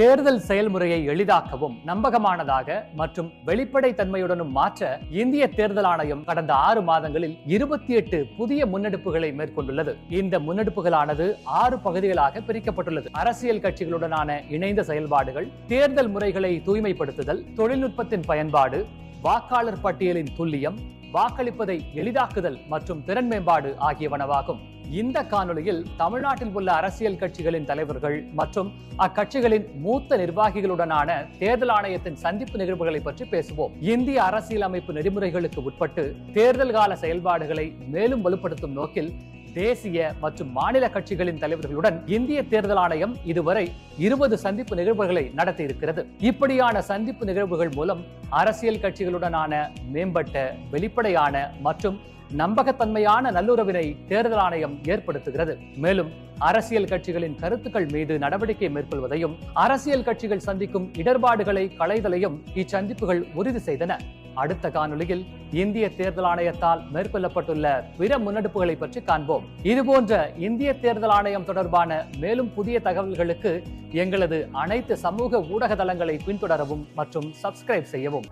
தேர்தல் செயல்முறையை எளிதாக்கவும் நம்பகமானதாக மற்றும் வெளிப்படை தன்மையுடனும் மாற்ற இந்திய தேர்தல் ஆணையம் கடந்த 6 மாதங்களில் 28 புதிய முன்னெடுப்புகளை மேற்கொண்டுள்ளது. இந்த முன்னெடுப்புகளானது 6 பகுதிகளாக பிரிக்கப்பட்டுள்ளது. அரசியல் கட்சிகளுடனான இணைந்த செயல்பாடுகள், தேர்தல் முறைகளை தூய்மைப்படுத்துதல், தொழில்நுட்பத்தின் பயன்பாடு, வாக்காளர் பட்டியலின் துல்லியம், வாக்களிப்பதை எளிதாக்குதல் மற்றும் திறன் மேம்பாடு ஆகியவனவாகும். இந்த காணொளியில் தமிழ்நாட்டில் உள்ள அரசியல் கட்சிகளின் தலைவர்கள் மற்றும் அக்கட்சிகளின் மூத்த நிர்வாகிகளுடனான தேர்தல் ஆணையத்தின் சந்திப்பு நிகழ்வுகளை பற்றி பேசுவோம். இந்திய அரசியலமைப்பு நெறிமுறைகளுக்கு உட்பட்டு தேர்தல் கால செயல்பாடுகளை மேலும் வலுப்படுத்தும் நோக்கில் தேசிய மற்றும் மாநில கட்சிகளின் தலைவர்களுடன் இந்திய தேர்தல் ஆணையம் இதுவரை 20 சந்திப்பு நிகழ்வுகளை நடத்தி இருக்கிறது. இப்படியான சந்திப்பு நிகழ்வுகள் மூலம் அரசியல் கட்சிகளுடனான மேம்பட்ட, வெளிப்படையான மற்றும் நம்பகத்தன்மையான நல்லுறவினை தேர்தல் ஆணையம் ஏற்படுத்துகிறது. மேலும் அரசியல் கட்சிகளின் கருத்துக்கள் மீது நடவடிக்கை மேற்கொள்வதையும் அரசியல் கட்சிகள் சந்திக்கும் இடர்பாடுகளை களைதலையும் இச்சந்திப்புகள் உறுதி செய்தன. அடுத்த காணொளியில் இந்திய தேர்தல் ஆணையத்தால் மேற்கொள்ளப்பட்டுள்ள பிற முன்னெடுப்புகளை பற்றி காண்போம். இதுபோன்ற இந்திய தேர்தல் ஆணையம் தொடர்பான மேலும் புதிய தகவல்களுக்கு எங்களது அனைத்து சமூக ஊடக தளங்களை பின்தொடரவும் மற்றும் சப்ஸ்கிரைப் செய்யவும்.